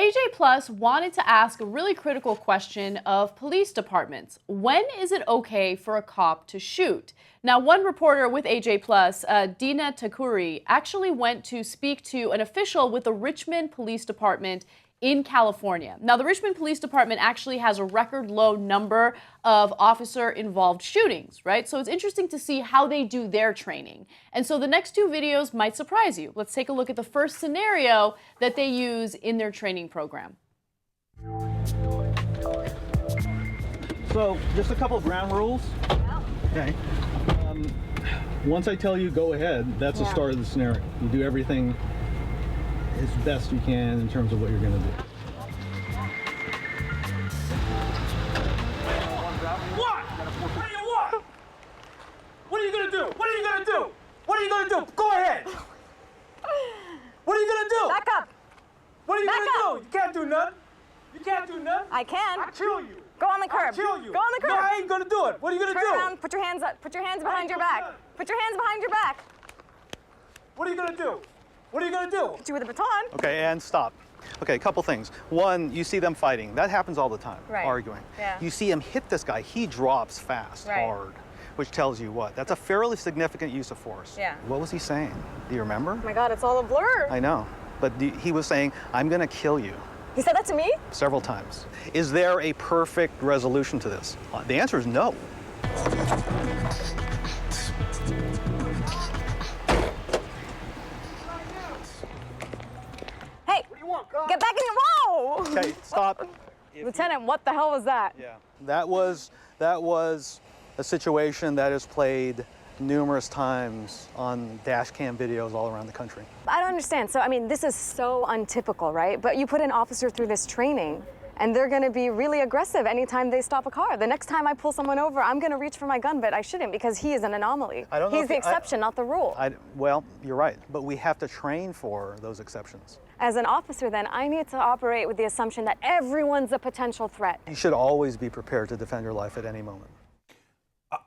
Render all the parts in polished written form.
AJ Plus wanted to ask a really critical question of police departments. When is it okay for a cop to shoot? Now, one reporter with AJ Plus, Dena Takruri, actually went to speak to an official with the Richmond Police Department in California. Now, the Richmond Police Department actually has a record low number of officer-involved shootings, right? So it's interesting to see how they do their training. And so the next two videos might surprise you. Let's take a look at the first scenario that they use in their training program. So, just a couple of ground rules. Yeah. Okay. Once I tell you go ahead, that's the start of the scenario. You do everything as best you can in terms of what you're going to do. What? What do you want? What are you going to do? What are you going to do? What are you going to do? Go ahead. What are you going to do? Back up. What are you Back going to up. do? You can't do nothing. You can't do nothing. I can. I'll kill you. Go on the curb. I'll kill you. Go on the curb. No, I ain't going to do it. What are you going to Turn do? around. Put your hands up. Put your hands behind your doing back. that. Put your hands behind your back. What are you going to do? What are you going to do? Hit you with a baton. Okay, and stop. Okay, a couple things. One, you see them fighting. That happens all the time, Right. arguing. Yeah. You see him hit this guy. He drops fast, Right. hard, which tells you what? That's a fairly significant use of force. Yeah. What was he saying? Do you remember? Oh my God, it's all a blur. I know. But he was saying, I'm going to kill you. He said that to me? Several times. Is there a perfect resolution to this? The answer is no. Hey, What do you want, God? get back in your whoa! Okay, stop. Lieutenant, what the hell was that? Yeah, that was a situation that is played numerous times on dash cam videos all around the country. I don't understand. So, I mean, this is so untypical, right? But you put an officer through this training, and they're going to be really aggressive anytime they stop a car. The next time I pull someone over, I'm going to reach for my gun, but I shouldn't because he is an anomaly. I don't know He's if the he- exception, not the rule. Well, you're right, but we have to train for those exceptions. As an officer, then, I need to operate with the assumption that everyone's a potential threat. You should always be prepared to defend your life at any moment.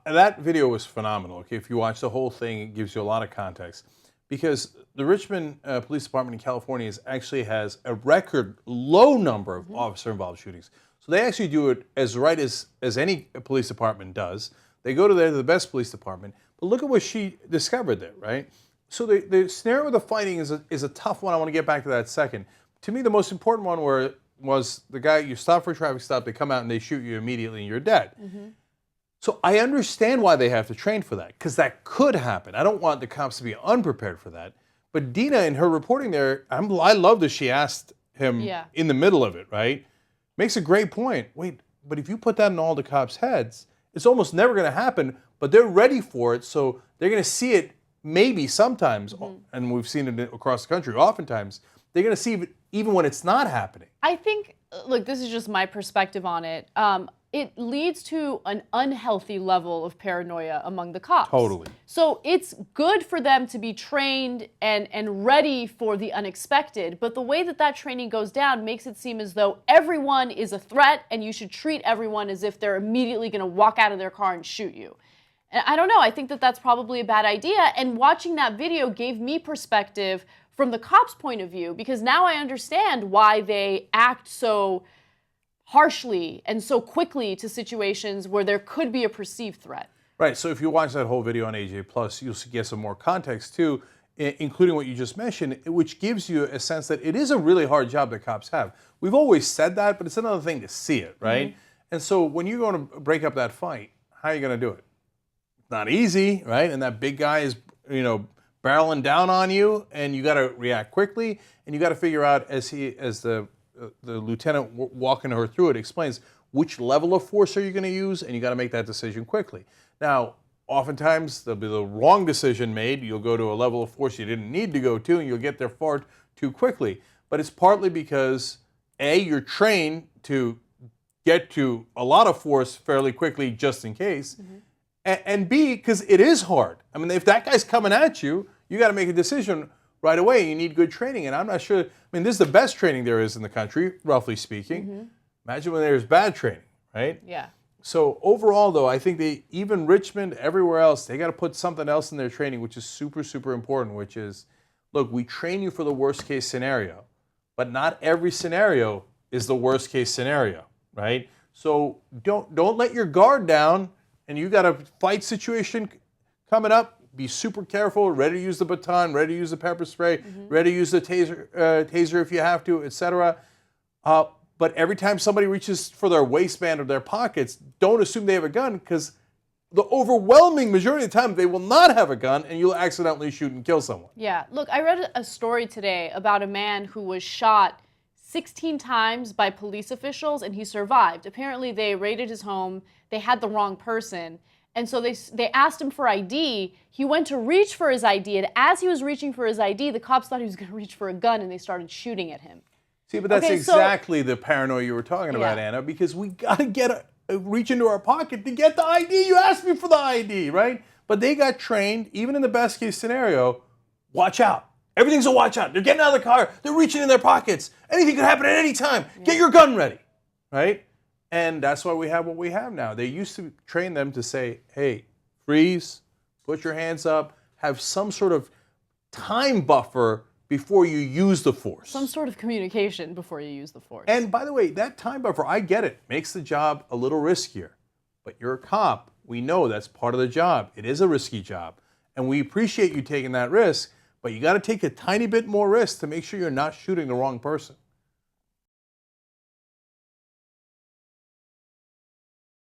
That video was phenomenal. Okay, if you watch the whole thing, it gives you a lot of context. Because the Richmond Police Department in California actually has a record low number of officer-involved shootings. So they actually do it as right as any police department does. They go to the best police department. But look at what she discovered there, right? So the scenario with the fighting is a tough one. I want to get back to that in a second. To me, the most important one was the guy, you stop for a traffic stop, they come out and they shoot you immediately and you're dead. So I understand why they have to train for that, because that could happen. I don't want the cops to be unprepared for that. But Dena, in her reporting there, I love that she asked him in the middle of it, right? Makes a great point. Wait, but if you put that in all the cops' heads, it's almost never going to happen, but they're ready for it, so they're going to see it maybe sometimes, and we've seen it across the country oftentimes, they're going to see it even when it's not happening. I think, look, this is just my perspective on it. It leads to an unhealthy level of paranoia among the cops. Totally. So it's good for them to be trained and ready for the unexpected, but the way that training goes down makes it seem as though everyone is a threat and you should treat everyone as if they're immediately going to walk out of their car and shoot you. And I don't know, I think that that's probably a bad idea, and watching that video gave me perspective from the cops' point of view, because now I understand why they act so harshly and so quickly to situations where there could be a perceived threat. Right, so if you watch that whole video on AJ Plus, you'll get some more context too, including what you just mentioned, which gives you a sense that it is a really hard job that cops have. We've always said that, but it's another thing to see it, right? And so when you're going to break up that fight, how are you going to do it? It's not easy, right? And that big guy is, barreling down on you, and you got to react quickly, and you got to figure out, as the lieutenant walking her through it explains, which level of force are you going to use, and you got to make that decision quickly. Now, oftentimes there'll be the wrong decision made. You'll go to a level of force you didn't need to go to, and you'll get there far too quickly. But it's partly because A, you're trained to get to a lot of force fairly quickly just in case, and B, because it is hard. I mean, if that guy's coming at you, you got to make a decision right away. You need good training, and I'm not sure. I mean, this is the best training there is in the country, roughly speaking. Imagine when there's bad training, right? Yeah. So overall, though, I think even Richmond, everywhere else, they got to put something else in their training, which is super, super important, which is, look, we train you for the worst case scenario, but not every scenario is the worst case scenario, right? So don't let your guard down, and you got a fight situation coming up. Be super careful, ready to use the baton, ready to use the pepper spray, ready to use the taser if you have to, etc. But every time somebody reaches for their waistband or their pockets, don't assume they have a gun, because the overwhelming majority of the time they will not have a gun, and you'll accidentally shoot and kill someone. Yeah, look, I read a story today about a man who was shot 16 times by police officials, and he survived. Apparently, they raided his home. They had the wrong person. And so they asked him for ID. He went to reach for his ID, and as he was reaching for his ID, the cops thought he was going to reach for a gun, and they started shooting at him. See, but that's exactly the paranoia you were talking about, Yeah. Anna, because we got to reach into our pocket to get the ID. You asked me for the ID, right? But they got trained, even in the best case scenario, watch out. Everything's a watch out. They're getting out of the car. They're reaching in their pockets. Anything could happen at any time. Get your gun ready, right? And that's why we have what we have now. They used to train them to say, hey, freeze, put your hands up, have some sort of time buffer before you use the force. Some sort of communication before you use the force. And by the way, that time buffer, I get it, makes the job a little riskier. But you're a cop. We know that's part of the job. It is a risky job. And we appreciate you taking that risk, but you got to take a tiny bit more risk to make sure you're not shooting the wrong person.